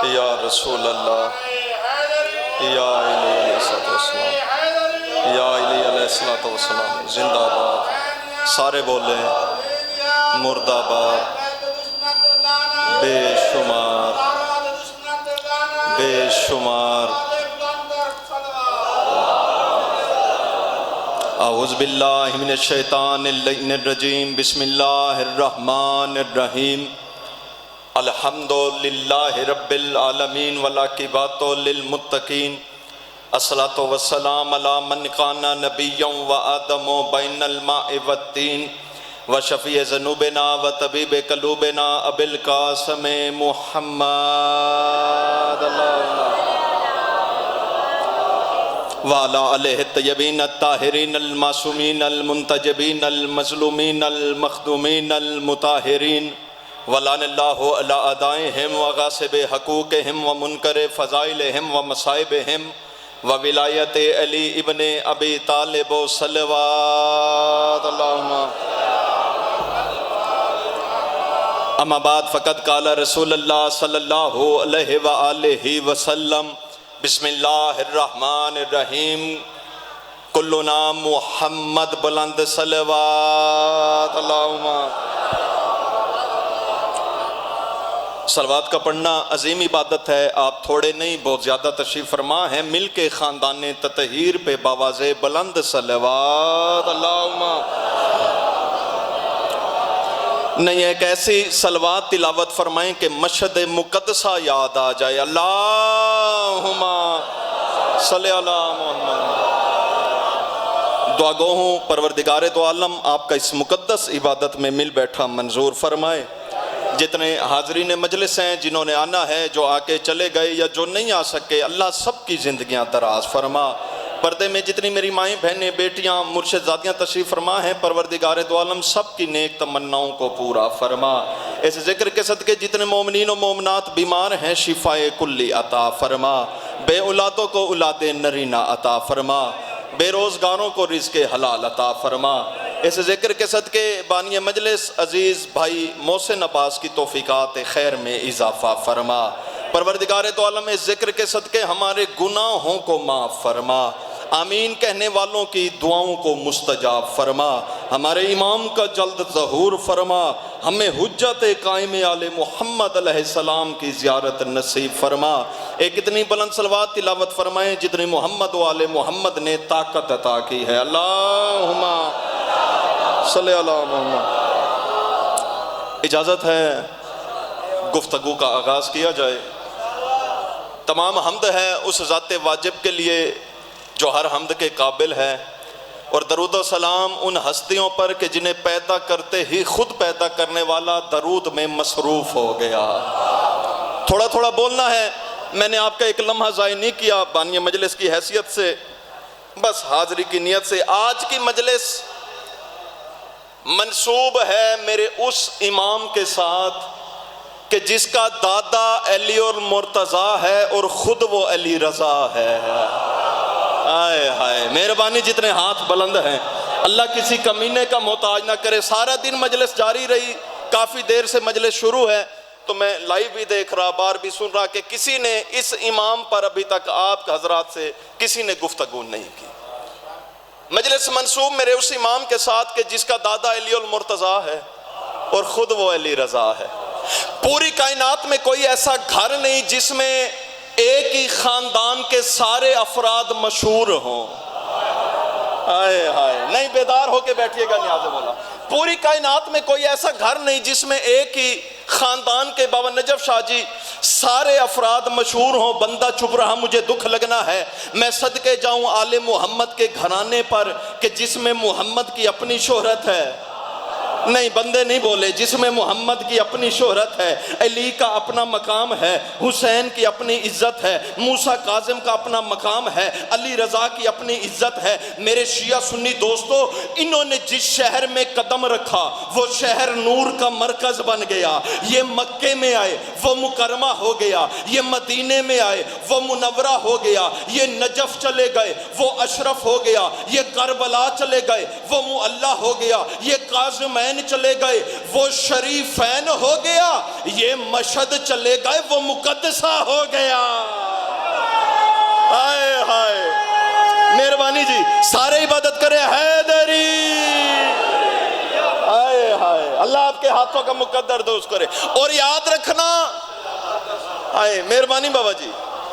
یا رسول اللہ، یا علی علیہ السلام، یا علی علیہ السلام، زندہ باد، سارے بولیں مرد آباد، بے شمار بے شمار۔ اعوذ باللہ من الشیطان اللعین الرجیم، بسم اللہ الرحمن الرحیم، الحمد للہ رب العالمین والعاقبۃ للمتقین، الصلاۃ والسلام علی من کان نبیا وآدم بین الماء والطین، وشفیع ذنوبنا وطبیب قلوبنا ابی القاسم محمد وعلی آلہ الطیبین الطاہرین المعصومین المنتجبین المظلومین المخدومین المطہرین، ولعن اللہ علی اعدائہم وغاصب حقوقہم ومنکر فضائلہم ومصائبہم وولایت علی ابن ابی طالب صلوات اللہم۔ اما بعد فقد قال رسول اللہ صلی اللہ علیہ وآلہ وسلم، بسم اللہ الرحمن الرحیم، کلنا محمد بلند صلوات اللہم۔ صلوات کا پڑھنا عظیم عبادت ہے، آپ تھوڑے نہیں بہت زیادہ تشریف فرما ہیں، مل کے خاندان تطہیر پہ باواز بلند صلوات اللہم۔ نہیں، ایک ایسی صلوات تلاوت فرمائیں کہ مشہد مقدسہ یاد آ جائے، اللہم صلی علی محمد۔ دعا گو ہوں پروردگار دو عالم آپ کا اس مقدس عبادت میں مل بیٹھا منظور فرمائے۔ جتنے حاضرین مجلس ہیں، جنہوں نے آنا ہے، جو آ کے چلے گئے یا جو نہیں آ سکے، اللہ سب کی زندگیاں دراز فرما۔ پردے میں جتنی میری مائیں بہنیں بیٹیاں مرشد زادیاں تشریف فرما ہیں، پروردگار دو عالم سب کی نیک تمناؤں کو پورا فرما۔ اس ذکر کے صدقے جتنے مومنین و مومنات بیمار ہیں، شفاء کلی عطا فرما۔ بے اولادوں کو اولاد نرینہ عطا فرما، بے روزگاروں کو رزق حلال عطا فرما۔ اس ذکر کے صدقے بانی مجلس عزیز بھائی محسن عباس کی توفیقات خیر میں اضافہ فرما۔ پروردگار تو عالم اس ذکر کے صدقے ہمارے گناہوں کو معاف فرما، آمین کہنے والوں کی دعاؤں کو مستجاب فرما، ہمارے امام کا جلد ظہور فرما، ہمیں حجت قائم آل محمد علیہ السلام کی زیارت نصیب فرما۔ ایک اتنی بلند صلوات تلاوت فرمائیں جتنی محمد و آل محمد نے طاقت عطا کی ہے، اللہم صلی علی محمد۔ اجازت ہے گفتگو کا آغاز کیا جائے۔ تمام حمد ہے اس ذات واجب کے لیے جو ہر حمد کے قابل ہے، اور درود و سلام ان ہستیوں پر کہ جنہیں پیدا کرتے ہی خود پیدا کرنے والا درود میں مصروف ہو گیا۔ تھوڑا تھوڑا بولنا ہے، میں نے آپ کا ایک لمحہ ضائع نہیں کیا بانی مجلس کی حیثیت سے، بس حاضری کی نیت سے۔ آج کی مجلس منسوب ہے میرے اس امام کے ساتھ کہ جس کا دادا علی المرتضیٰ ہے اور خود وہ علی رضا ہے۔ آئے ہائے، مہربانی جتنے ہاتھ بلند ہیں، اللہ کسی کمینے کا محتاج نہ کرے۔ سارا دن مجلس جاری رہی، کافی دیر سے مجلس شروع ہے، تو میں لائیو بھی دیکھ رہا، بار بھی سن رہا کہ کسی نے اس امام پر ابھی تک آپ حضرات سے کسی نے گفتگو نہیں کی۔ مجلس منسوب میرے اس امام کے ساتھ کہ جس کا دادا علی المرتضیٰ ہے اور خود وہ علی رضا ہے۔ پوری کائنات میں کوئی ایسا گھر نہیں جس میں ایک ہی خاندان کے سارے افراد مشہور ہوں۔ آئے ہائے، نہیں بیدار ہو کے بیٹھیے گا، نیاز مولا۔ پوری کائنات میں کوئی ایسا گھر نہیں جس میں ایک ہی خاندان کے بابا نجف شاہ جی سارے افراد مشہور ہوں۔ بندہ چپ رہا، مجھے دکھ لگنا ہے، میں صدقے جاؤں آل محمد کے گھرانے پر کہ جس میں محمد کی اپنی شہرت ہے۔ نہیں، بندے نہیں بولے، جس میں محمد کی اپنی شہرت ہے، علی کا اپنا مقام ہے، حسین کی اپنی عزت ہے، موسیٰ کاظم کا اپنا مقام ہے، علی رضا کی اپنی عزت ہے۔ میرے شیعہ سنی دوستو، انہوں نے جس شہر میں قدم رکھا وہ شہر نور کا مرکز بن گیا۔ یہ مکے میں آئے وہ مکرمہ ہو گیا، یہ مدینے میں آئے وہ منورہ ہو گیا، یہ نجف چلے گئے وہ اشرف ہو گیا، یہ کربلا چلے گئے وہ معلی ہو گیا، یہ کاظمین حرمین چلے گئے وہ شریفین ہو گیا، یہ مشہد چلے گئے وہ مقدسہ ہو گیا۔ ہائے ہائے، مہربانی جی سارے عبادت کرے حیدری، ہائے ہائے، اللہ آپ کے ہاتھوں کا مقدر دوست کرے۔ اور یاد رکھنا، ہائے مہربانی بابا جی،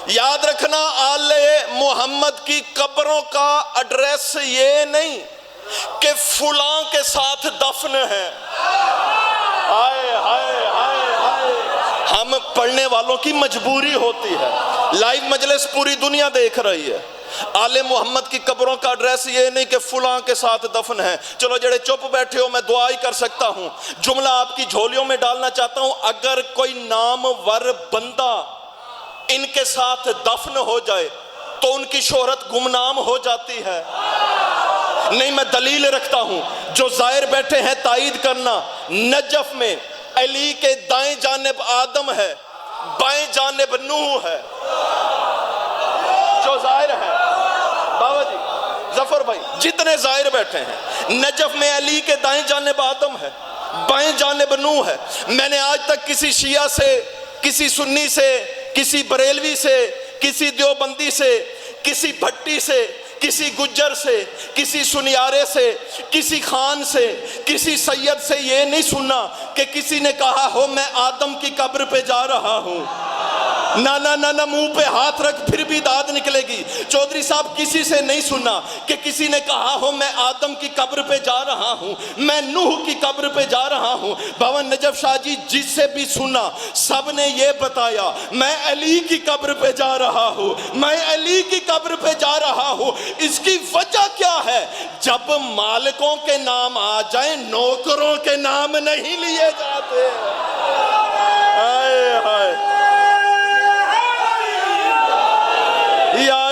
یاد رکھنا آل محمد کی قبروں کا ایڈریس یہ نہیں کہ فلاں کے ساتھ دفن ہے۔ ہائے ہائے ہائے ہائے، ہم پڑھنے والوں کی مجبوری ہوتی ہے، لائیو مجلس پوری دنیا دیکھ رہی ہے، آل محمد کی قبروں کا ایڈریس یہ نہیں کہ فلاں کے ساتھ دفن ہے۔ چلو جڑے چپ بیٹھے ہو میں دعا ہی کر سکتا ہوں، جملہ آپ کی جھولیوں میں ڈالنا چاہتا ہوں، اگر کوئی نامور بندہ ان کے ساتھ دفن ہو جائے تو ان کی شہرت گمنام ہو جاتی ہے۔ نہیں، میں دلیل رکھتا ہوں، جو زائر بیٹھے ہیں تائید کرنا، نجف میں علی کے دائیں جانب آدم ہے، بائیں جانب نوح ہے، جو زائر ہیں بابا جی ظفر بھائی جتنے زائر بیٹھے ہیں، نجف میں علی کے دائیں جانب آدم ہے، بائیں جانب نوح ہے۔ میں نے آج تک کسی شیعہ سے، کسی سنی سے، کسی بریلوی سے، کسی دیوبندی سے، کسی بھٹی سے، کسی گجر سے، کسی سنیارے سے، کسی خان سے، کسی سید سے یہ نہیں سنا کہ کسی نے کہا ہو میں آدم کی قبر پہ جا رہا ہوں۔ نہ نہ نہ نہ، منہ پہ ہاتھ رکھ پھر بھی داد نکلے گی۔ چودھری صاحب کسی سے نہیں سنا کہ کسی نے کہا ہو میں آدم کی قبر پہ جا رہا ہوں، میں نوح کی قبر پہ جا رہا ہوں۔ بابا نجف شاہ جی جس سے بھی سنا سب نے یہ بتایا میں علی کی قبر پہ جا رہا ہوں، میں علی کی قبر پہ جا رہا ہوں۔ اس کی وجہ کیا ہے؟ جب مالکوں کے نام آ جائیں نوکروں کے نام نہیں لیے جاتے۔ ہائے ہائے، یا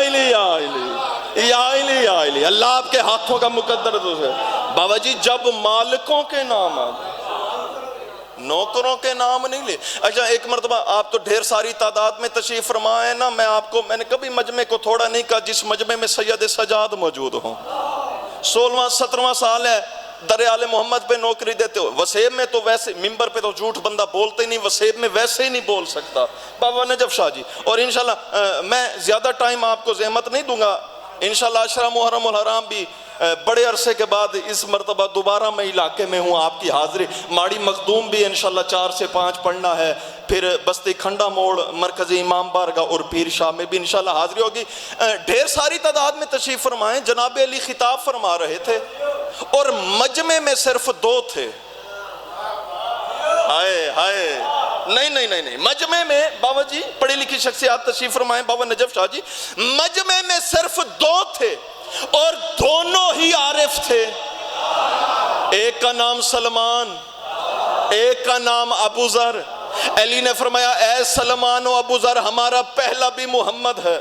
علی، اللہ آپ کے ہاتھوں کا مقدر ہے۔ بابا جی جب مالکوں کے نام آ جائیں نوکروں کے نام نہیں لے۔ اچھا ایک مرتبہ آپ تو ڈھیر ساری تعداد میں تشریف فرما ہے نا، میں نے کبھی مجمع کو تھوڑا نہیں کہا جس مجمع میں سید سجاد موجود ہوں، 16واں 17واں سال ہے، در آل محمد پہ نوکری دیتے ہو۔ وسیب میں تو ویسے ممبر پہ تو جھوٹ بندہ بولتے ہی نہیں، وسیب میں ویسے ہی نہیں بول سکتا بابا نجف شاہ جی۔ اور انشاءاللہ میں زیادہ ٹائم آپ کو زحمت نہیں دوں گا، انشاءاللہ عشرہ محرم الحرام بھی بڑے عرصے کے بعد اس مرتبہ دوبارہ میں علاقے میں ہوں، آپ کی حاضری، ماڑی مخدوم بھی انشاءاللہ 4 سے 5 پڑھنا ہے، پھر بستی کھنڈا موڑ مرکزی امام بارگاہ اور پیر شاہ میں بھی انشاءاللہ حاضری ہوگی۔ ڈھیر ساری تعداد میں تشریف فرمائیں، جناب علی خطاب فرما رہے تھے اور مجمع میں صرف 2 تھے۔ ہائے ہائے، نہیں، مجمع میں بابا جی پڑھی لکھی شخصیات تشریف فرمائیں، بابا نجف شاہ جی، مجمع میں صرف 2 تھے اور دونوں ہی عارف تھے۔ ایک کا نام سلمان، ایک کا نام ابو ذر۔ علی نے فرمایا اے سلمان و ابو ذر، ہمارا پہلا بھی محمد ہے،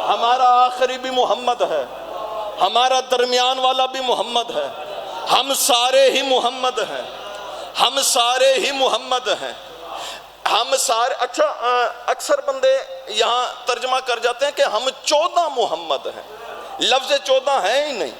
ہمارا آخری بھی محمد ہے، ہمارا درمیان والا بھی محمد ہے، ہم سارے ہی محمد ہیں، ہم سارے ہی محمد ہیں، ہم سارے۔ اچھا اکثر بندے یہاں ترجمہ کر جاتے ہیں کہ ہم 14 محمد ہیں، لفظ 14 ہے ہی نہیں۔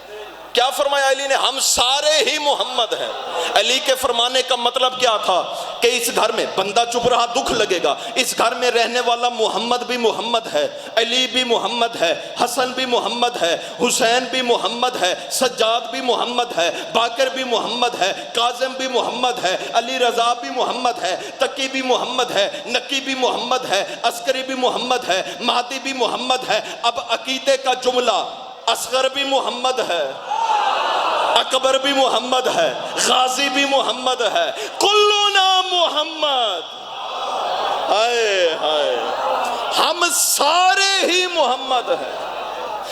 کیا فرمایا علی نے؟ ہم سارے ہی محمد ہیں۔ علی کے فرمانے کا مطلب کیا تھا کہ اس گھر میں بندہ چپ رہا دکھ لگے گا، اس گھر میں رہنے والا محمد بھی محمد ہے، علی بھی محمد ہے، حسن بھی محمد ہے، حسین بھی محمد ہے، سجاد بھی محمد ہے، باقر بھی محمد ہے، کاظم بھی محمد ہے، علی رضا بھی محمد ہے، تقی بھی محمد ہے، نقی بھی محمد ہے، عسکری بھی محمد ہے، مہدی بھی محمد ہے۔ اب عقیدے کا جملہ، اصغر بھی محمد ہے، اکبر بھی محمد ہے، غازی بھی محمد ہے، کلنا محمد۔ ہائے ہائے، ہم سارے ہی محمد ہیں۔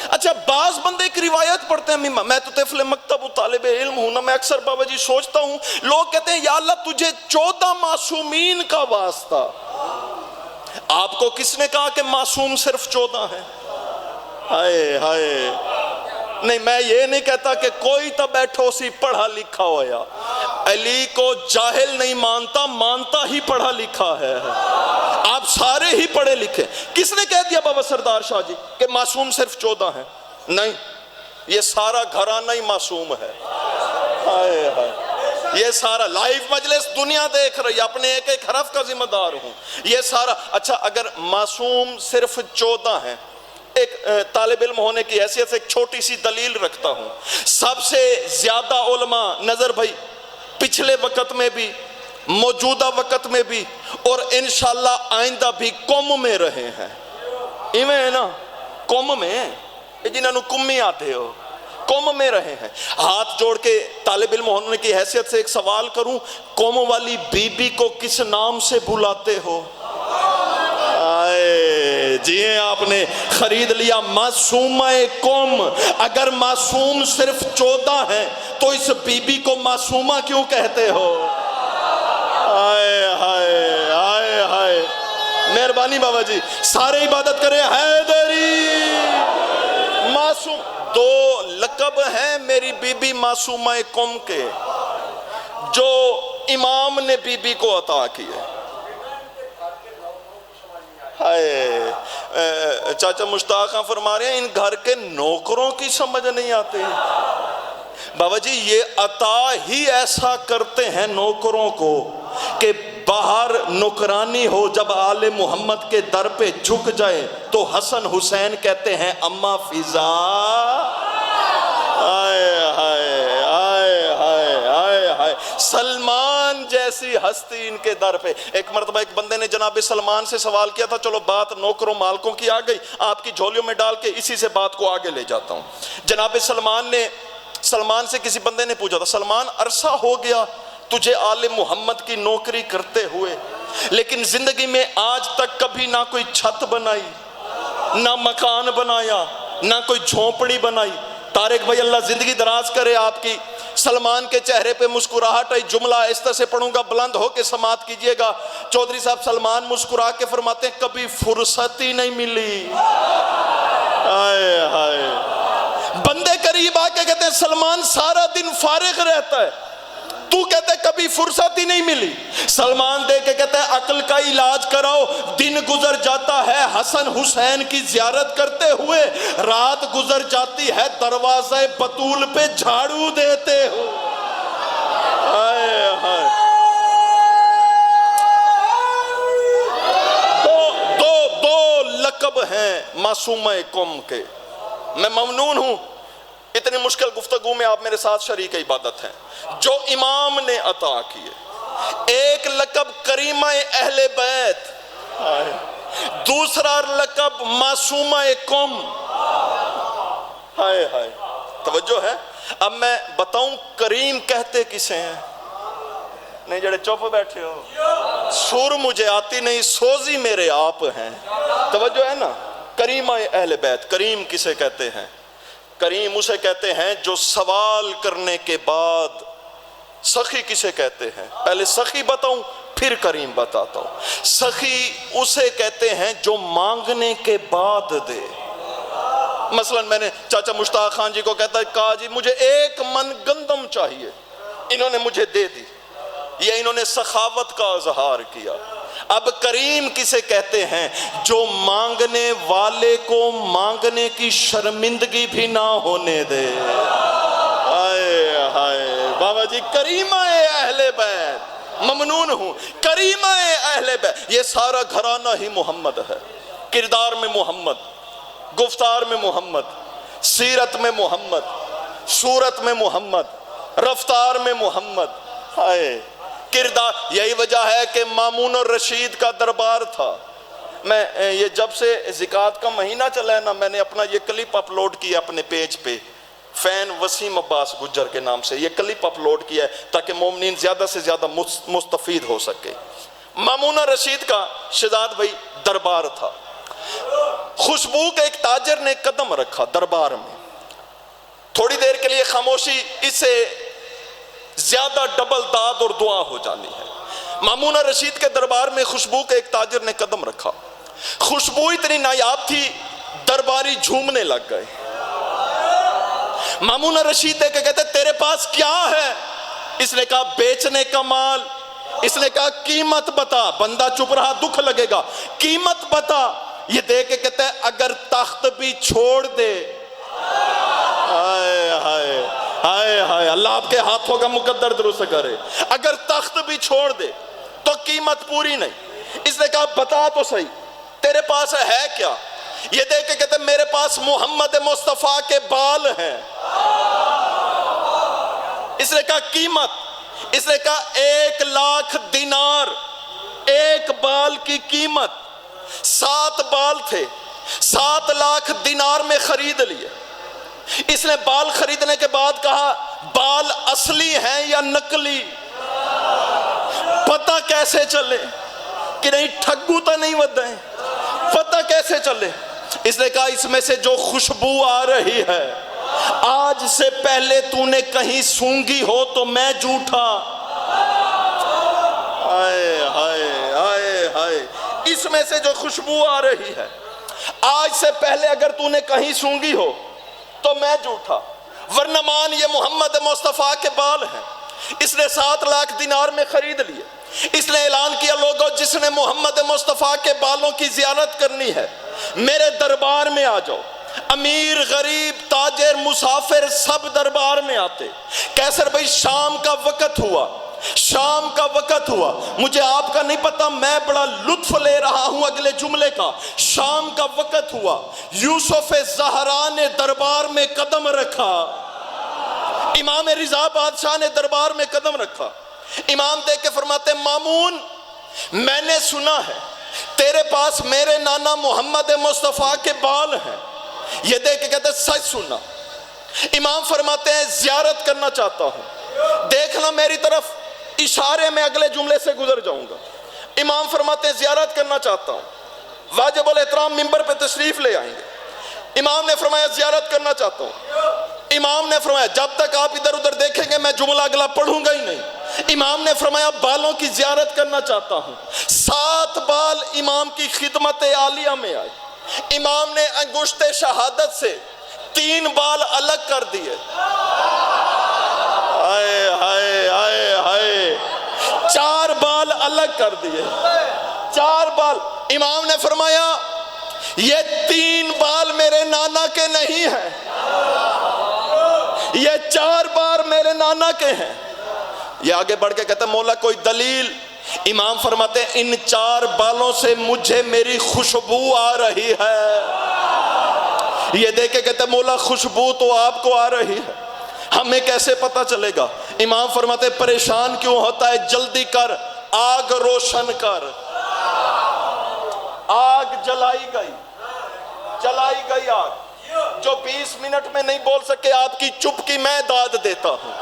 اچھا بعض بندے ایک روایت پڑھتے ہیں، میں تو طفل مکتب و طالب علم ہوں نا، میں اکثر بابا جی سوچتا ہوں، لوگ کہتے ہیں یا اللہ تجھے 14 معصومین کا واسطہ۔ آپ کو کس نے کہا کہ معصوم صرف 14 ہیں؟ ہائے ہائے، نہیں میں یہ نہیں کہتا کہ کوئی تو بیٹھو سی پڑھا لکھا ہویا، علی کو جاہل نہیں مانتا، مانتا ہی پڑھا لکھا ہے۔ آپ سارے ہی پڑھے لکھے۔ کس نے کہہ دیا بابا سردار شاہ جی کہ معصوم صرف 14 ہیں؟ نہیں، یہ سارا گھرانہ ہی معصوم ہے۔ ہائے ہائے، یہ سارا لائیو مجلس دنیا دیکھ رہی، اپنے ایک ایک حرف کا ذمہ دار ہوں، یہ سارا۔ اچھا اگر معصوم صرف 14 ہیں، ایک طالب علم ہونے کی حیثیت سے ایک چھوٹی سی دلیل رکھتا ہوں، سب سے زیادہ علماء نظر بھائی پچھلے وقت میں بھی، موجودہ وقت میں بھی، اور انشاءاللہ آئندہ بھی قوم میں رہے ہیں، ایویں ہے نا، قوم میں جنہوں نے کمی آتے ہو، قوم میں رہے ہیں۔ ہاتھ جوڑ کے طالب علم ہونے کی حیثیت سے ایک سوال کروں، قوم والی بی بی کو کس نام سے بلاتے ہو؟ آئے جی ہیں، آپ نے خرید لیا معصومہ قوم۔ اگر معصوم صرف 14 ہیں تو اس بی بی کو معصومہ کیوں کہتے ہو؟ آئے ہائے آئے ہائے، مہربانی بابا جی، سارے عبادت کریں حیدری معصوم۔ 2 لقب ہیں میری بی بی معصومہ قوم کے جو امام نے بی بی کو عطا کیے۔ چاچا مشتاق خان فرما رہے ہیں ان گھر کے نوکروں کی سمجھ نہیں آتے۔ بابا جی یہ عطا ہی ایسا کرتے ہیں نوکروں کو کہ باہر نوکرانی ہو، جب آل محمد کے در پہ جھک جائے تو حسن حسین کہتے ہیں اماں فضا۔ آئے ہائے آئے ہائے آئے ہائے، سلمان جیسی ہستی ان کے در پہ۔ ایک مرتبہ ایک بندے نے جناب سلمان سے سوال کیا تھا، چلو بات نوکروں مالکوں کی آ گئی، آپ کی جھولیوں میں ڈال کے اسی سے بات کو آگے لے جاتا ہوں۔ جناب سلمان سے کسی بندے نے پوچھا تھا، سلمان عرصہ ہو گیا تجھے آل محمد کی نوکری کرتے ہوئے، لیکن زندگی میں آج تک کبھی نہ کوئی چھت بنائی، نہ مکان بنایا، نہ کوئی جھونپڑی بنائی۔ طارق بھائی اللہ زندگی دراز کرے آپ کی۔ سلمان کے چہرے پہ مسکراہٹ آئی، جملہ آہستہ سے پڑھوں گا، بلند ہو کے سماعت کیجئے گا۔ چودھری صاحب سلمان مسکرا کے فرماتے ہیں کبھی فرصت ہی نہیں ملی۔ آئے ہائے، بندے قریب آ کے کہتے ہیں سلمان سارا دن فارغ رہتا ہے، تو کہتے کبھی فرصت ہی نہیں ملی۔ سلمان دے کے کہتے ہیں عقل کا علاج کراؤ، دن گزر جاتا ہے حسن حسین کی زیارت کرتے ہوئے، رات گزر جاتی ہے دروازہ بطول پہ جھاڑو دیتے ہو۔ آئے ہائے، دو لقب ہیں معصومہ قوم کے۔ میں ممنون ہوں اتنی مشکل گفتگو میں آپ میرے ساتھ شریک عبادت ہیں جو امام نے عطا کیے۔ ایک لقب کریمہ اہل بیت، دوسرا لقب معصومہ قوم۔ ہائے ہائے، توجہ ہے۔ اب میں بتاؤں کریم کہتے کسے ہیں؟ نہیں جڑے چپ بیٹھے ہو، سور مجھے آتی نہیں، سوزی میرے آپ ہیں۔ توجہ ہے نا، کریمہ اہل بیت۔ کریم کسے کہتے ہیں؟ کریم اسے کہتے ہیں جو سوال کرنے کے بعد۔ سخی کسے کہتے ہیں؟ پہلے سخی بتاؤں پھر کریم بتاتا ہوں۔ سخی اسے کہتے ہیں جو مانگنے کے بعد دے۔ مثلا میں نے چاچا مشتاق خان جی کو کہتا ہے کہا جی مجھے 1 من گندم چاہیے، انہوں نے مجھے دے دی، یا انہوں نے سخاوت کا اظہار کیا۔ اب کریم کسے کہتے ہیں؟ جو مانگنے والے کو مانگنے کی شرمندگی بھی نہ ہونے دے۔ آئے ہائے بابا جی، کریمہ اہل بیت، ممنون ہوں۔ کریمہ اہل بیت، یہ سارا گھرانہ ہی محمد ہے۔ کردار میں محمد، گفتار میں محمد، سیرت میں محمد، صورت میں محمد، رفتار میں محمد۔ ہائے کردار، یہی وجہ ہے کہ مامون الرشید کا دربار تھا۔ میں یہ جب سے زکوٰۃ کا مہینہ چلا ہے نا، میں نے اپنا یہ کلپ اپلوڈ کیا اپنے پیج پہ، فین وسیم عباس گجر کے نام سے یہ کلپ اپلوڈ کیا ہے تاکہ مومنین زیادہ سے زیادہ مستفید ہو سکے۔ مامون الرشید کا شہزاد بھائی دربار تھا۔ خوشبو کے ایک تاجر نے قدم رکھا دربار میں، تھوڑی دیر کے لیے خاموشی، اس سے زیادہ ڈبل داد اور دعا ہو جانی ہے۔ مامون الرشید کے دربار میں خوشبو کے ایک تاجر نے قدم رکھا، خوشبو اتنی نایاب تھی درباری جھومنے لگ گئے۔ مامون الرشید دیکھ کے کہتے تیرے پاس کیا ہے؟ اس نے کہا بیچنے کا مال۔ اس نے کہا قیمت بتا۔ بندہ چپ رہا، دکھ لگے گا، قیمت بتا۔ یہ دیکھ کے کہتے ہیں اگر تخت بھی چھوڑ دے، ہائے ہائے ہائے ہائے، اللہ آپ کے ہاتھوں کا مقدر درست کرے۔ اگر تخت بھی چھوڑ دے تو قیمت پوری نہیں۔ اس نے کہا بتا تو صحیح تیرے پاس ہے کیا؟ یہ دیکھ کے کہتے میرے پاس محمد مصطفیٰ کے بال ہیں۔ اس نے کہا قیمت؟ اس نے کہا 1,00,000 دینار، ایک بال کی قیمت 7 بال تھے، 7,00,000 دینار میں خرید لیے۔ اس نے بال خریدنے کے بعد کہا بال اصلی ہیں یا نقلی؟ پتہ کیسے چلے کہ نہیں ٹھگو تو نہیں ودے ہیں، پتہ کیسے چلے؟ اس نے کہا اس میں سے جو خوشبو آ رہی ہے آج سے پہلے تو نے کہیں سونگھی ہو تو میں جھوٹا۔ ہائے ہائے ہائے ہائے، اس میں سے جو خوشبو آ رہی ہے آج سے پہلے اگر تو نے کہیں سونگھی ہو تو میں جھوٹا، ورنہ مان یہ محمد مصطفیٰ کے بال ہیں۔ اس نے 7,00,000 دینار میں خرید لیے۔ اس نے اعلان کیا لوگوں جس نے محمد مصطفیٰ کے بالوں کی زیارت کرنی ہے میرے دربار میں آ جاؤ۔ امیر، غریب، تاجر، مسافر سب دربار میں آتے۔ کیسر بھائی شام کا وقت ہوا، شام کا وقت ہوا، مجھے آپ کا نہیں پتا، میں بڑا لطف لے رہا ہوں اگلے جملے کا۔ شام کا وقت ہوا، یوسف زہرا نے دربار میں قدم رکھا، امام رضا بادشاہ نے دربار میں قدم رکھا۔ امام دیکھ کے فرماتے مامون میں نے سنا ہے تیرے پاس میرے نانا محمد مصطفیٰ کے بال ہیں۔ یہ دیکھ کے کہتے سچ سنا۔ امام فرماتے ہیں زیارت کرنا چاہتا ہوں، دیکھنا میری طرف، اشارے میں اگلے جملے سے گزر جاؤں گا۔ امام فرماتے ہیں زیارت کرنا چاہتا ہوں، واجب الاحترام ممبر پہ تشریف لے آئیں گے۔ امام نے فرمایا زیارت کرنا چاہتا ہوں۔ امام نے فرمایا جب تک آپ ادھر ادھر دیکھیں گے میں جملہ اگلا پڑھوں گا ہی نہیں۔ امام نے فرمایا بالوں کی زیارت کرنا چاہتا ہوں۔ 7 بال امام کی خدمت عالیہ میں آئے۔ امام نے انگشت شہادت سے 3 بال الگ کر دیے۔ ہائے ہائے ہائے ہائے، 4 بال الگ کر دیے، 4 بال۔ امام نے فرمایا یہ 3 بال میرے نانا کے نہیں ہیں، یہ 4 بار میرے نانا کے ہیں۔ یہ آگے بڑھ کے کہتا ہے مولا کوئی دلیل؟ امام فرماتے ہیں ان 4 بالوں سے مجھے میری خوشبو آ رہی ہے۔ یہ دیکھ کے کہتا ہے مولا خوشبو تو آپ کو آ رہی ہے، ہمیں کیسے پتا چلے گا؟ امام فرماتے ہیں پریشان کیوں ہوتا ہے، جلدی کر آگ روشن کر۔ آگ جلائی گئی، جلائی گئی آگ۔ جو 20 منٹ میں نہیں بول سکے آپ کی چپ کی میں داد دیتا ہوں۔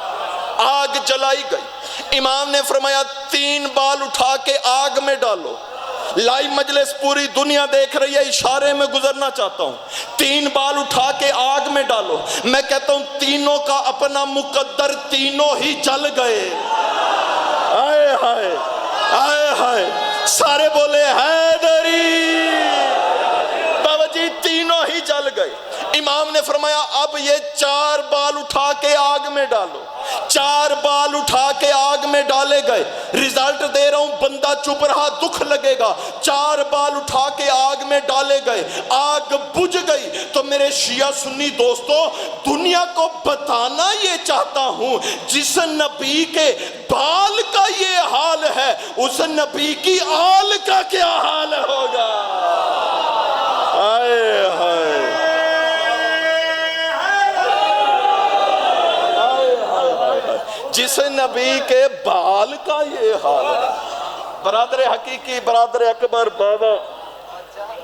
آگ جلائی گئی۔ امام نے فرمایا 3 بال اٹھا کے آگ میں ڈالو۔ لائی مجلس پوری دنیا دیکھ رہی ہے، اشارے میں گزرنا چاہتا ہوں۔ 3 بال اٹھا کے آگ میں ڈالو۔ میں کہتا ہوں تینوں کا اپنا مقدر، تینوں ہی جل گئے۔ آئے ہائے آئے ہائے، سارے بولے حیدری، توجہ، تینوں ہی جل گئے۔ امام نے فرمایا اب یہ 4 بال اٹھا کے آگ میں ڈالو۔ 4 بال اٹھا کے آگ میں ڈالے گئے۔ رزلٹ دے رہا ہوں، بندہ چپ رہا دکھ لگے گا۔ 4 بال اٹھا کے آگ میں ڈالے گئے، آگ بجھ گئی۔ تو میرے شیعہ سنی دوستو، دنیا کو بتانا یہ چاہتا ہوں جس نبی کے بال کا یہ حال ہے اس نبی کی آل کا کیا حال ہوگا؟ آئے ہائے، جس نبی کے بال کا یہ حال ہے۔ برادر حقیقی، برادر اکبر، بابا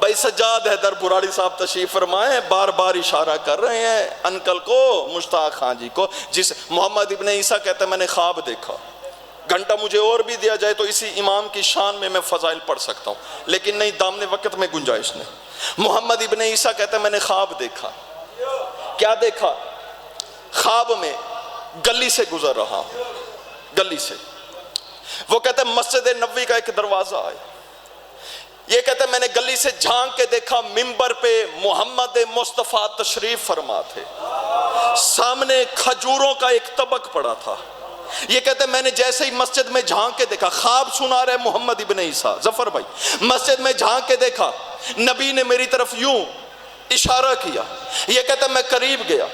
بھائی سجاد حیدر براڑی صاحب تشریف فرمائے، بار بار اشارہ کر رہے ہیں انکل کو، مشتاق خان جی کو۔ جس محمد ابن عیسیٰ کہتے ہیں میں نے خواب دیکھا، گھنٹہ مجھے اور بھی دیا جائے تو اسی امام کی شان میں فضائل پڑھ سکتا ہوں، لیکن نہیں، دامن وقت میں گنجائش نہیں۔ محمد ابن عیسیٰ کہتے ہیں میں نے خواب دیکھا۔ کیا دیکھا؟ خواب میں گلی سے گزر رہا ہوں، گلی سے۔ وہ کہتے ہیں مسجد نبوی کا ایک دروازہ ہے۔ یہ کہتے ہیں میں نے گلی سے جھانک کے دیکھا، منبر پہ محمد مصطفیٰ تشریف فرما تھے، سامنے کھجوروں کا ایک طبق پڑا تھا۔ یہ کہتے ہیں میں نے جیسے ہی مسجد میں جھانک کے دیکھا، خواب سنا رہے محمد ابن عیسیٰ، ظفر بھائی، مسجد میں جھانک کے دیکھا، نبی نے میری طرف یوں اشارہ کیا۔ یہ کہتے ہیں میں قریب گیا،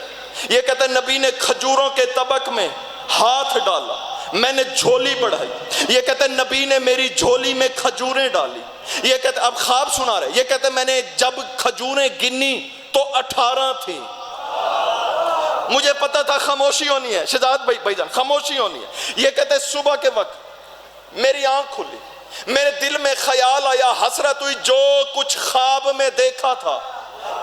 یہ کہتے ہیں نبی نے کھجوروں کے طبق میں ہاتھ ڈالا، میں نے جھولی بڑھائی۔ یہ کہتے ہیں نبی نے میری جھولی میں کھجوریں ڈالی۔ یہ کہتے ہیں اب خواب سنا رہے، یہ کہتے ہیں میں نے جب کھجوریں گنی تو 18 تھیں۔ مجھے پتا تھا خاموشی ہونی ہے، شہزاد بھائی جان خاموشی ہونی ہے۔ یہ کہتے ہیں صبح کے وقت میری آنکھ کھلی، میرے دل میں خیال آیا، حسرت ہوئی جو کچھ خواب میں دیکھا تھا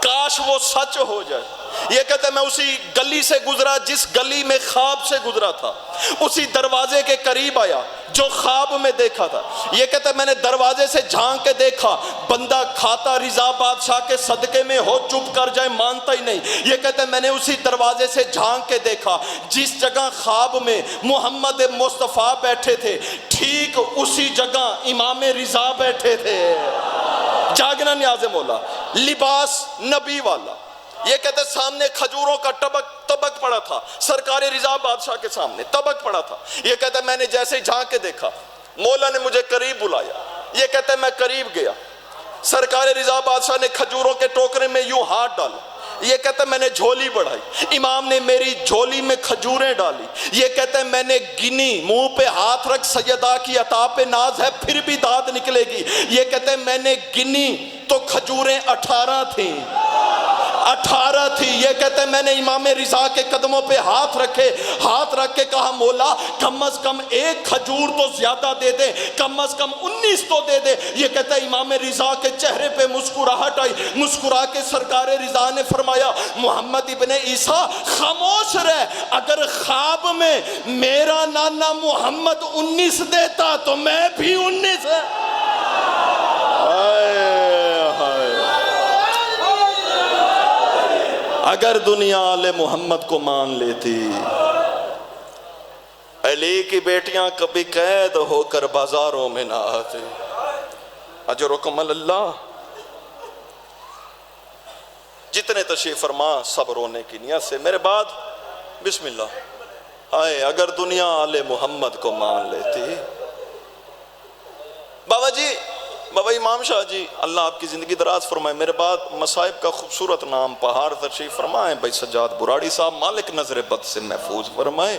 کاش وہ سچ ہو جائے۔ یہ کہتے ہیں میں اسی گلی سے گزرا جس گلی میں خواب سے گزرا تھا، اسی دروازے کے قریب آیا جو خواب میں دیکھا تھا۔ یہ کہتے ہیں میں نے دروازے سے جھانک کے دیکھا، بندہ کھاتا رضا بادشاہ کے صدقے میں ہو، چپ کر جائے مانتا ہی نہیں۔ یہ کہتے ہیں میں نے اسی دروازے سے جھانک کے دیکھا جس جگہ خواب میں محمد مصطفیٰ بیٹھے تھے، ٹھیک اسی جگہ امام رضا بیٹھے تھے۔ جاگنا نیاز مولا، لباس نبی والا۔ یہ کہتے ہیں سامنے کھجوروں کا طبق پڑا تھا، سرکار رضا بادشاہ کے سامنے طبق پڑا تھا۔ یہ کہتے ہیں میں نے جیسے ہی جھانک کے دیکھا، مولا نے مجھے قریب بلایا۔ یہ کہتے ہیں میں قریب گیا، سرکار رضا بادشاہ نے کھجوروں کے ٹوکرے میں یوں ہاتھ ڈالا۔ یہ کہتے ہیں میں نے جھولی بڑھائی، امام نے میری جھولی میں کھجوریں ڈالی۔ یہ کہتے ہیں میں نے گنی، منہ پہ ہاتھ رکھ، سیدہ کی عطا پہ ناز ہے پھر بھی داد نکلے گی۔ یہ کہتے ہیں میں نے گنی تو کھجوریں 18 تھیں، 18 تھی۔ یہ کہتے ہیں میں نے امام رضا کے قدموں پہ ہاتھ رکھے، ہاتھ رکھ کے کہا مولا کم از کم ایک کھجور تو زیادہ دے دے، کم از کم 19 تو دے دے۔ یہ کہتے ہیں امام رضا کے چہرے پہ مسکراہٹ آئی، مسکرا کے سرکار رضا نے فرمایا محمد ابن عیسیٰ خاموش رہ، اگر خواب میں میرا نانا محمد 19 دیتا تو میں بھی 19 ہے۔ اگر دنیا آل محمد کو مان لیتی، علی کی بیٹیاں کبھی قید ہو کر بازاروں میں نہ آتی۔ اجرکم اللہ۔ جتنے تشریف فرما سب رونے کی نیت سے، میرے بعد بسم اللہ۔ آئے اگر دنیا آل محمد کو مان لیتی۔ بابا امام شاہ جی اللہ آپ کی زندگی دراز فرمائے، میرے بعد مصائب کا خوبصورت نام پہاڑ تشریف فرمائے بھائی سجاد براڑی صاحب، مالک نظر بد سے محفوظ فرمائے۔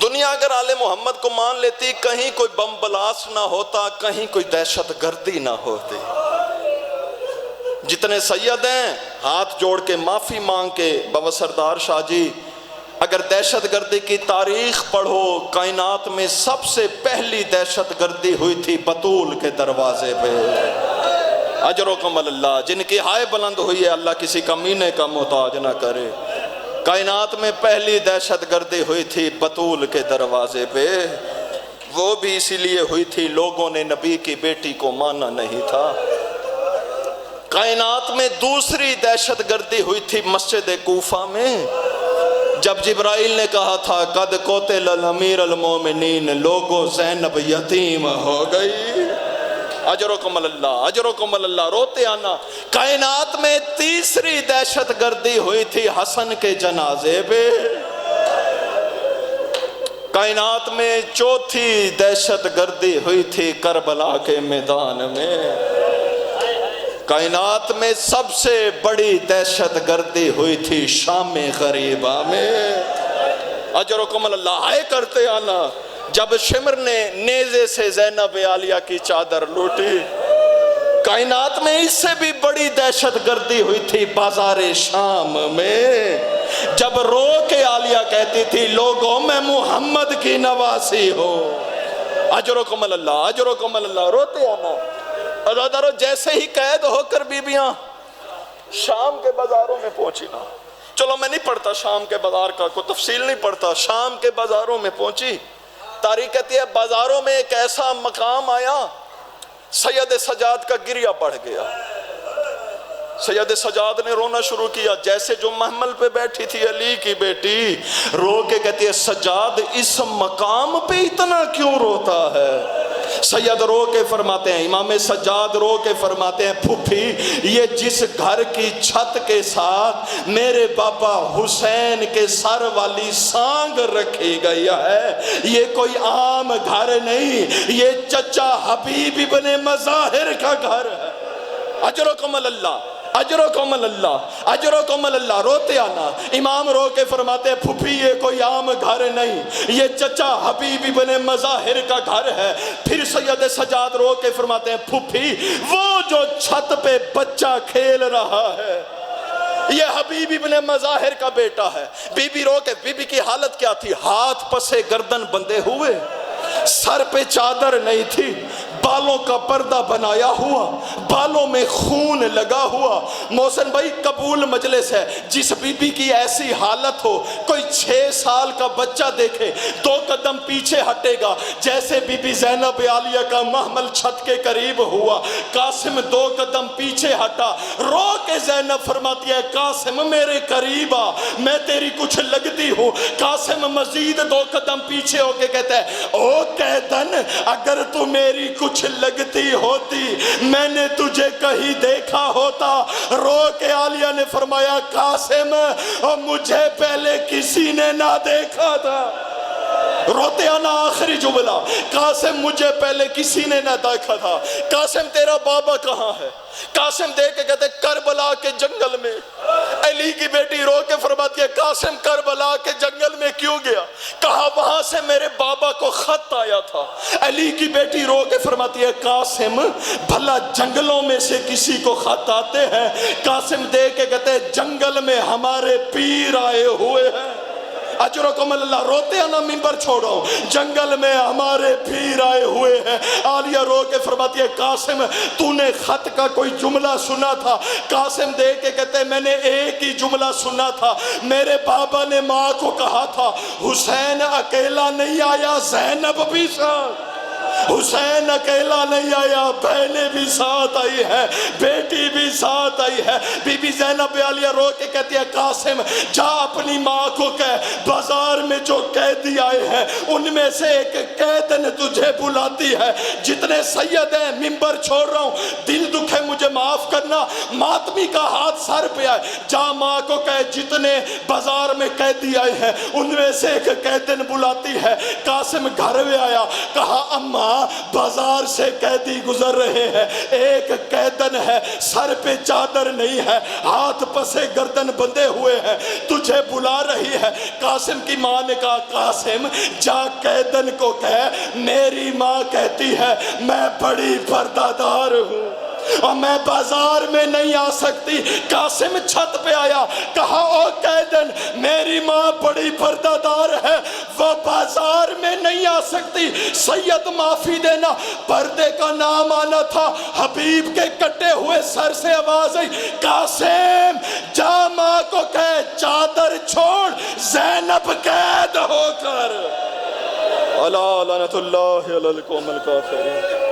دنیا اگر آل محمد کو مان لیتی، کہیں کوئی بم بلاس نہ ہوتا، کہیں کوئی دہشت گردی نہ ہوتی۔ جتنے سید ہیں ہاتھ جوڑ کے معافی مانگ کے، بابا سردار شاہ جی اگر دہشت گردی کی تاریخ پڑھو، کائنات میں سب سے پہلی دہشت گردی ہوئی تھی بطول کے دروازے پہ۔ اجرکم اللہ، جن کی ہائے بلند ہوئی ہے اللہ کسی کمینے کا محتاج نہ کرے۔ کائنات میں پہلی دہشت گردی ہوئی تھی بطول کے دروازے پہ، وہ بھی اسی لیے ہوئی تھی لوگوں نے نبی کی بیٹی کو مانا نہیں تھا۔ کائنات میں دوسری دہشت گردی ہوئی تھی مسجد کوفہ میں، جب جبرائیل نے کہا تھا قد قتل الامیر المومنین، لوگوں زینب یتیم ہو گئی۔ اجرکم اللہ، اجرکم اللہ، روتے آنا۔ کائنات میں تیسری دہشت گردی ہوئی تھی حسن کے جنازے پہ۔ کائنات میں چوتھی دہشت گردی ہوئی تھی کربلا کے میدان میں۔ کائنات میں سب سے بڑی دہشت گردی ہوئی تھی شام غریبہ میں۔ اجرکم اللہ، آئے کرتے آنا جب شمر نے نیزے سے زینب عالیہ کی چادر لوٹی۔ کائنات میں اس سے بھی بڑی دہشت گردی ہوئی تھی بازار شام میں، جب رو کے عالیہ کہتی تھی لوگوں میں محمد کی نواسی ہو۔ اجرکم اللہ، اجرکم اللہ، روتے آنا۔ ادارو جیسے ہی قید ہو کر بیبیاں شام کے بازاروں میں پہنچی نا، چلو میں نہیں پڑھتا شام کے بازار کا، کوئی تفصیل نہیں پڑھتا، شام کے بازاروں میں پہنچی، تاریخ کہتی ہے بازاروں میں ایک ایسا مقام آیا، سید سجاد کا گریہ بڑھ گیا۔ سید سجاد نے رونا شروع کیا، جیسے جو محمل پہ بیٹھی تھی علی کی بیٹی، رو کے کہتی ہے سجاد اس مقام پہ اتنا کیوں روتا ہے؟ سید رو کے فرماتے ہیں، امام سجاد رو کے فرماتے ہیں پھوپھی یہ جس گھر کی چھت کے ساتھ میرے باپا حسین کے سر والی سانگ رکھی گئی ہے، یہ کوئی عام گھر نہیں، یہ چچا حبیب ابن مظاہر کا گھر ہے۔ اجرکم اللہ۔ اجرکم اللہ، اجرکم اللہ، روتے آنا۔ امام رو کے فرماتے ہیں پھوپھی یہ کوئی عام گھر نہیں، یہ چچا حبیب ابن مظاہر کا گھر ہے۔ پھر سید سجاد رو کے فرماتے ہیں پھوپھی وہ جو چھت پہ بچہ کھیل رہا ہے یہ حبیب ابن مظاہر کا بیٹا ہے۔ بی بی رو کے، بی بی کی حالت کیا تھی؟ ہاتھ پسے گردن بندھے ہوئے، سر پہ چادر نہیں تھی، بالوں کا پردہ بنایا ہوا، بالوں میں خون لگا ہوا۔ محسن بھائی قبول مجلس ہے، جس بی بی کی ایسی حالت ہو، کوئی 6 سال کا بچہ دیکھے 2 قدم پیچھے ہٹے گا۔ جیسے بی بی زینب عالیہ کا محمل چھت کے قریب ہوا، قاسم 2 قدم پیچھے ہٹا، رو کے زینب فرماتی ہے قاسم میرے قریب آ، میں تیری کچھ لگتی ہوں۔ قاسم مزید 2 قدم پیچھے ہو کے کہتا ہے او قیدن اگر تو میری کچھ لگتی ہوتی میں نے تجھے کہیں دیکھا ہوتا۔ رو کے عالیہ نے فرمایا قاسم مجھے پہلے کسی نے نہ دیکھا تھا۔ روتے آنا آخری جملہ، قاسم مجھے پہلے کسی نے نہ دیکھا تھا۔ قاسم تیرا بابا کہاں ہے؟ قاسم دیکھ کے کہتے کربلا کے جنگل میں۔ علی کی بیٹی رو کے فرماتی ہے قاسم کربلا کے جنگل میں کیوں گیا؟ کہا وہاں سے میرے بابا کو خط آیا تھا۔ علی کی بیٹی رو کے فرماتی ہے قاسم بھلا جنگلوں میں سے کسی کو خط آتے ہیں؟ قاسم دیکھ کے کہتے جنگل میں ہمارے پیر آئے ہوئے ہیں۔ اجرکم اللہ، روتے آنا ممبر چھوڑو، جنگل میں ہمارے پیر آئے ہوئے ہیں۔ عالیہ رو کے فرماتی ہے قاسم تو نے خط کا کوئی جملہ سنا تھا؟ قاسم دے کے کہتے ہیں میں نے ایک ہی جملہ سنا تھا، میرے بابا نے ماں کو کہا تھا حسین اکیلا نہیں آیا زینب بھی ساتھ، حسین اکیلا نہیں آیا بہنیں بھی ساتھ آئی ہے، بیٹی بھی ساتھ آئی ہے۔ بی بی زینب عالیہ رو کے کہتی ہے قاسم جا اپنی ماں کو کہہ بازار میں جو قیدی آئے ہیں ان میں سے ایک قیدن تجھے بلاتی ہے۔ جتنے سید ہیں ممبر چھوڑ رہا ہوں، دل دکھے مجھے معاف کرنا، ماتمی کا ہاتھ سر پہ آئے، جا ماں کو کہے جتنے بازار میں قیدی آئے ہیں ان میں سے ایک قیدن بلاتی ہے۔ قاسم گھر میں آیا، کہا اماں بازار سے قیدی گزر رہے ہیں، ایک قیدن ہے سر پہ چادر نہیں ہے، ہاتھ پسے گردن بندھے ہوئے ہیں، تجھے بلا رہی ہے۔ قاسم کی ماں نے کہا قاسم جا قیدن کو کہہ میری ماں کہتی ہے میں بڑی پردہ دار ہوں اور میں بازار میں نہیں آ سکتی۔ قاسم چھت پہ آیا، کہا او قیدن میری ماں بڑی پردہ دار ہے، وہ بازار میں نہیں آ سکتی، سید معافی دینا۔ پردے کا نام آنا تھا، حبیب کے کٹے ہوئے سر سے آواز آئی قاسم جا ماں کو کہے چادر چھوڑ زینب قید ہو کر۔ الا لعنت اللہ علی القوم الکافرین۔